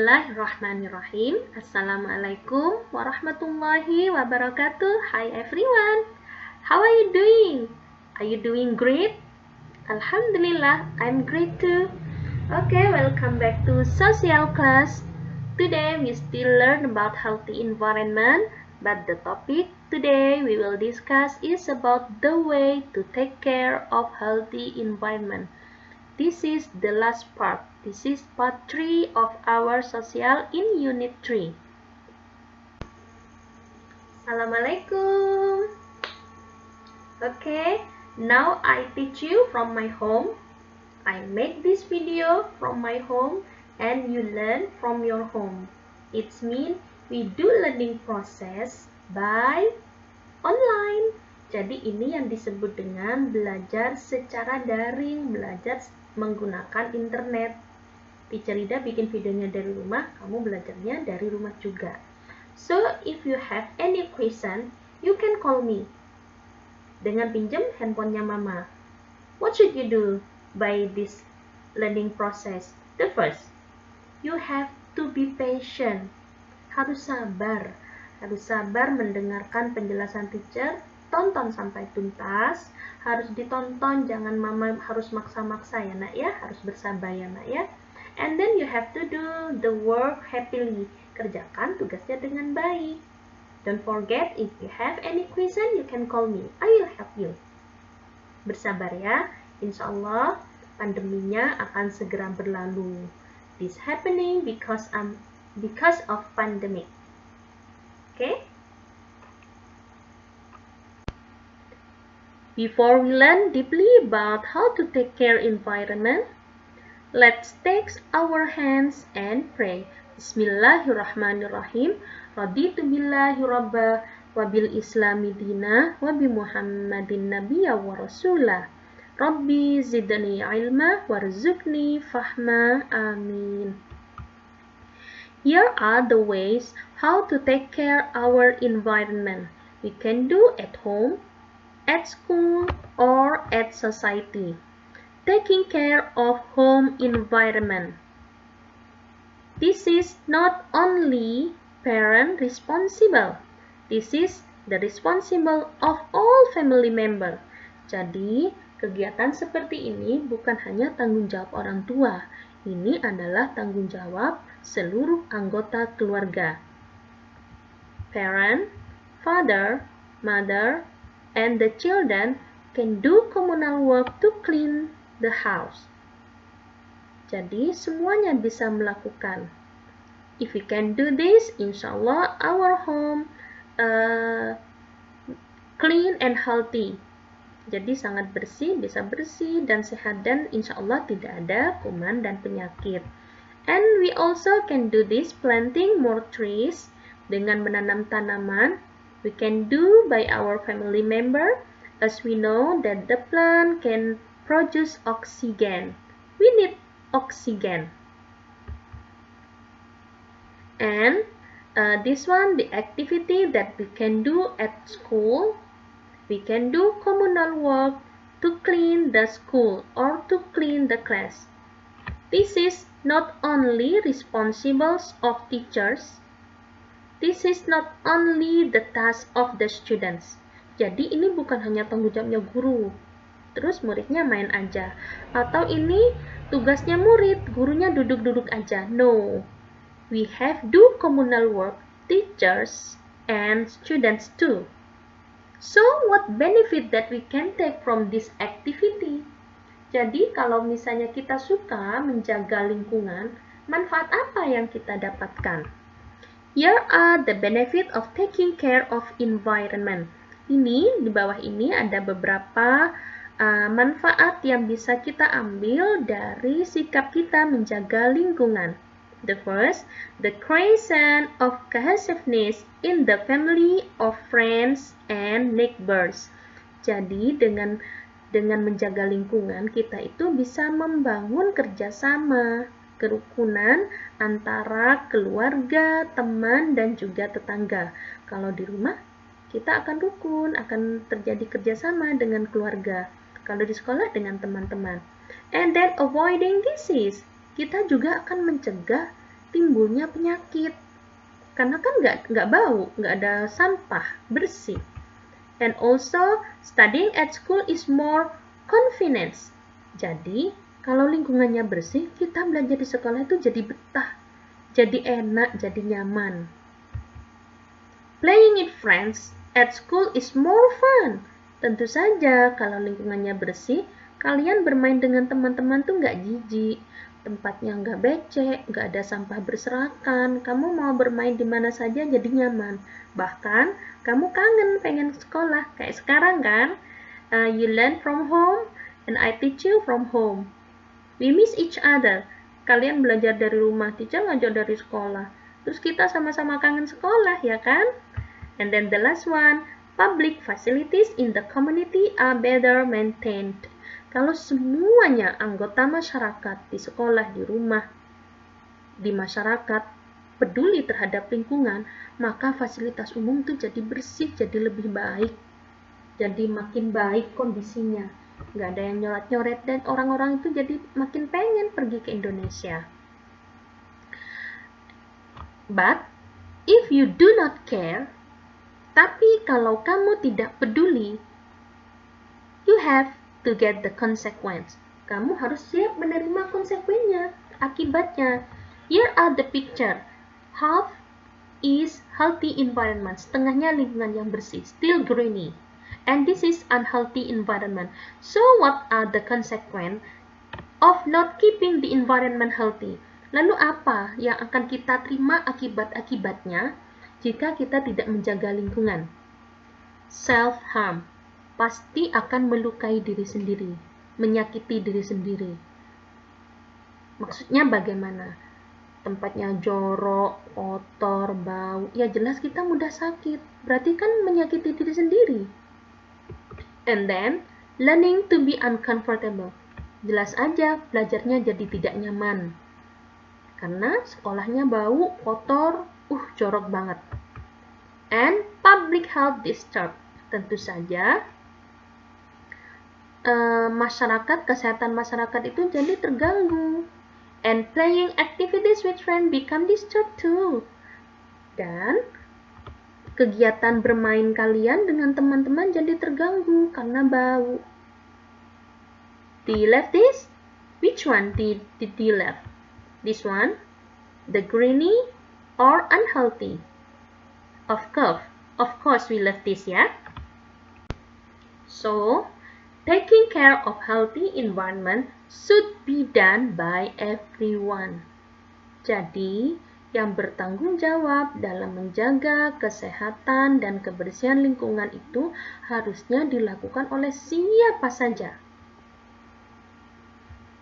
Bismillahirrahmanirrahim. Assalamualaikum warahmatullahi wabarakatuh. Hi everyone. How are you doing? Are you doing great? Alhamdulillah, I'm great too. Okay, welcome back to social class. Today we still learn about healthy environment, but the topic today we will discuss is about the way to take care of healthy environment. This is the last part. This is part 3 of our social in unit 3. Assalamualaikum. Okay, now I teach you from my home. I make this video from my home and you learn from your home. It means we do learning process by online. Jadi ini yang disebut dengan belajar secara daring, belajar menggunakan internet. Teacher Ida bikin videonya dari rumah, kamu belajarnya dari rumah juga. So, if you have any question, you can call me. Dengan pinjam handphonenya mama. What should you do by this learning process? The first, you have to be patient. Harus sabar. Harus sabar mendengarkan penjelasan teacher. Tonton sampai tuntas, harus ditonton, jangan mama harus maksa-maksa ya nak ya, harus bersabar ya nak ya. And then you have to do the work happily, kerjakan tugasnya dengan baik. Don't forget, if you have any question, you can call me, I will help you. Bersabar ya, insya Allah pandeminya akan segera berlalu. This happening because of pandemic. Okay? Before we learn deeply about how to take care environment, let's take our hands and pray. Bismillahirrahmanirrahim. Raditu billahi rabba wa bil islami dina wa bi Muhammadin nabiyya wa rasulah. Rabbi zidni ilma warzuqni fahma. Amin. Here are the ways how to take care our environment. We can do at home, at school, or at society. Taking care of home environment. This is not only parent responsible. This is the responsible of all family member. Jadi, kegiatan seperti ini bukan hanya tanggung jawab orang tua. Ini adalah tanggung jawab seluruh anggota keluarga. Parent, father, mother, and the children can do communal work to clean the house. Jadi semuanya bisa melakukan. If we can do this, inshallah our home clean and healthy. Jadi sangat bersih, bisa bersih dan sehat dan inshallah tidak ada kuman dan penyakit. And we also can do this planting more trees dengan menanam tanaman. We can do by our family member, as we know that the plant can produce oxygen. We need oxygen. And this one, the activity that we can do at school, we can do communal work to clean the school or to clean the class. This is not only responsible of teachers, this is not only the task of the students. Jadi ini bukan hanya tanggung jawabnya guru, terus muridnya main aja. Atau ini tugasnya murid, gurunya duduk-duduk aja. No, we have do communal work, teachers and students too. So what benefit that we can take from this activity? Jadi kalau misalnya kita suka menjaga lingkungan, manfaat apa yang kita dapatkan? Here are the benefit of taking care of environment. Ini, di bawah ini ada beberapa manfaat yang bisa kita ambil dari sikap kita menjaga lingkungan. The first, the creation of cohesiveness in the family of friends and neighbors. Jadi dengan menjaga lingkungan, kita itu bisa membangun kerjasama, kerukunan antara keluarga, teman, dan juga tetangga. Kalau di rumah, kita akan rukun, akan terjadi kerjasama dengan keluarga. Kalau di sekolah, dengan teman-teman. And then avoiding disease. Kita juga akan mencegah timbulnya penyakit. Karena kan nggak bau, nggak ada sampah, bersih. And also, studying at school is more convenience. Jadi, kalau lingkungannya bersih, kita belajar di sekolah itu jadi betah, jadi enak, jadi nyaman. Playing with friends at school is more fun. Tentu saja, kalau lingkungannya bersih, kalian bermain dengan teman-teman tuh nggak jijik, tempatnya nggak becek, nggak ada sampah berserakan, kamu mau bermain di mana saja jadi nyaman. Bahkan, kamu kangen pengen sekolah, kayak sekarang kan? You learn from home, and I teach you from home. We miss each other. Kalian belajar dari rumah, teacher ngajar dari sekolah. Terus kita sama-sama kangen sekolah, ya kan? And then the last one, public facilities in the community are better maintained. Kalau semuanya anggota masyarakat di sekolah, di rumah, di masyarakat peduli terhadap lingkungan, maka fasilitas umum itu jadi bersih, jadi lebih baik, jadi makin baik kondisinya. Nggak ada yang nyoret-nyoret dan orang-orang itu jadi makin pengen pergi ke Indonesia. But if you do not care, tapi kalau kamu tidak peduli, you have to get the consequence. Kamu harus siap menerima konsekuensinya, akibatnya. Here are the picture. Half is healthy environment. Setengahnya lingkungan yang bersih, still greeny. And this is unhealthy environment. So what are the consequence of not keeping the environment healthy? Lalu apa yang akan kita terima akibat-akibatnya jika kita tidak menjaga lingkungan? Self-harm. Pasti akan melukai diri sendiri, menyakiti diri sendiri. Maksudnya bagaimana? Tempatnya jorok, kotor, bau, ya jelas kita mudah sakit. Berarti kan menyakiti diri sendiri. And then, learning to be uncomfortable. Jelas aja, belajarnya jadi tidak nyaman. Karena sekolahnya bau, kotor, jorok banget. And public health disturb. Tentu saja, masyarakat, kesehatan masyarakat itu jadi terganggu. And playing activities with friends become disturbed too. Dan kegiatan bermain kalian dengan teman-teman jadi terganggu karena bau. Do you love this? Which one did you love? This one? The greeny or unhealthy? Of course we love this, ya. So, taking care of healthy environment should be done by everyone. Jadi, yang bertanggung jawab dalam menjaga kesehatan dan kebersihan lingkungan itu harusnya dilakukan oleh siapa saja.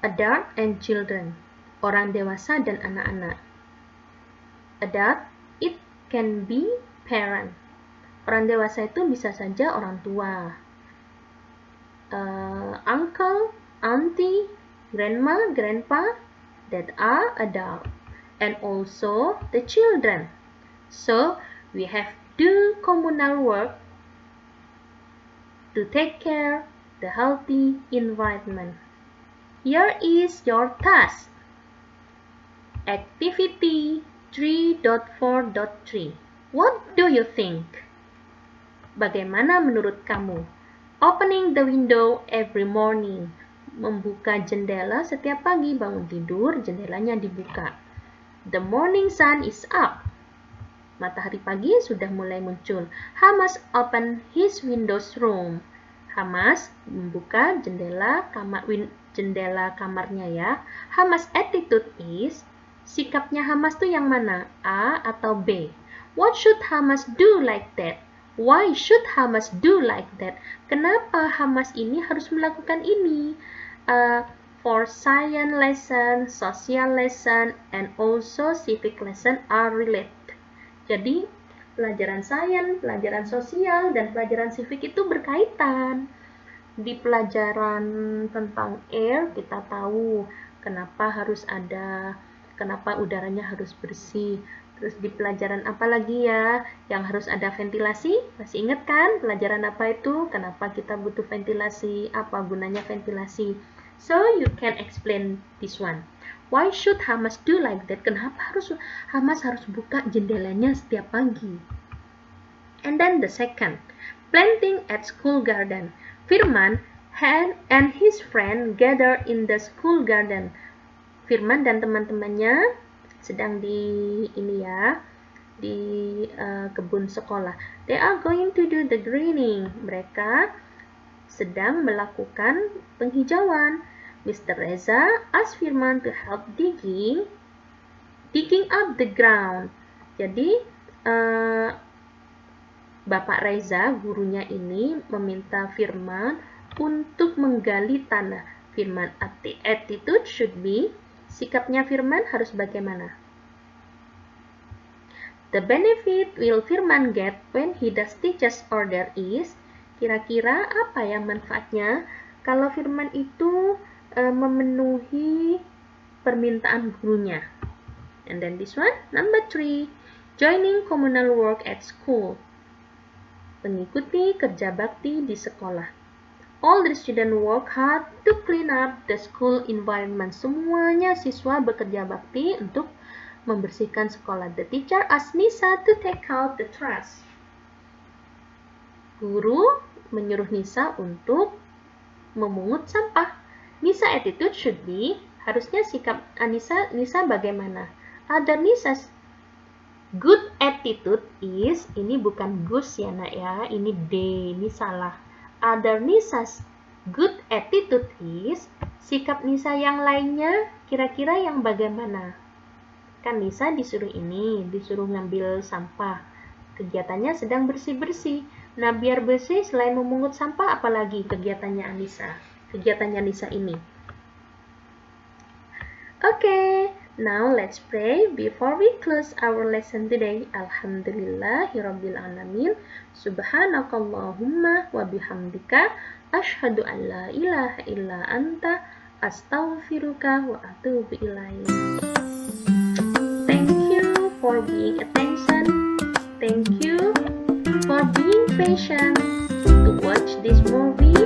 Adult and children, orang dewasa dan anak-anak. Adult, it can be parent. Orang dewasa itu bisa saja orang tua. Uncle, auntie, grandma, grandpa, that are adult, and also the children. So we have do communal work to take care the healthy environment. Here is your task. Activity 3.4.3. What do you think? Bagaimana menurut kamu? Opening the window every morning. Membuka jendela setiap pagi, bangun tidur, jendelanya dibuka. The morning sun is up. Matahari pagi sudah mulai muncul. Hamas open his windows room. Hamas membuka jendela kamarnya ya. Hamas attitude is, sikapnya Hamas tuh yang mana? A atau B? What should Hamas do like that? Why should Hamas do like that? Kenapa Hamas ini harus melakukan ini? For science lesson, social lesson, and also civic lesson are related. Jadi, pelajaran sains, pelajaran sosial, dan pelajaran civic itu berkaitan. Di pelajaran tentang air, kita tahu kenapa udaranya harus bersih. Terus di pelajaran apa lagi ya yang harus ada ventilasi? Masih ingat kan pelajaran apa itu? Kenapa kita butuh ventilasi? Apa gunanya ventilasi? So you can explain this one. Why should Hamas do like that? Kenapa Hamas harus buka jendelanya setiap pagi? And then the second, planting at school garden. Firman and his friend gather in the school garden. Firman dan teman-temannya sedang di kebun sekolah. They are going to do the greening. Mereka sedang melakukan penghijauan. Mr. Reza asked Firman to help digging up the ground. Jadi Bapak Reza, gurunya ini meminta Firman untuk menggali tanah. Firman attitude should be, sikapnya Firman harus bagaimana? The benefit will Firman get when he does teacher's order is, kira-kira apa ya manfaatnya kalau Firman itu memenuhi permintaan gurunya? And then this one, number 3, joining communal work at school. Mengikuti kerja bakti di sekolah. All the students work hard to clean up the school environment. Semuanya siswa bekerja bakti untuk membersihkan sekolah. The teacher asked Nisa to take out the trash. Guru menyuruh Nisa untuk memungut sampah. Nisa attitude should be, harusnya sikap Nisa bagaimana? Other Nisa's good attitude is, ini bukan Gus ya nak ya, ini D, ini salah. Other Nisa's good attitude is, sikap Nisa yang lainnya kira-kira yang bagaimana? Kan Nisa disuruh ngambil sampah. Kegiatannya sedang bersih-bersih. Nah, biar bersih selain memungut sampah, apalagi kegiatannya Nisa ini. Okay. Now let's pray before we close our lesson today. Alhamdulillahirabbil alamin. Subhanakallahumma wa bihamdika asyhadu an la ilaha illa anta astaghfiruka wa atubu ilaik. Thank you for being attention. Thank you for being patient to watch this movie.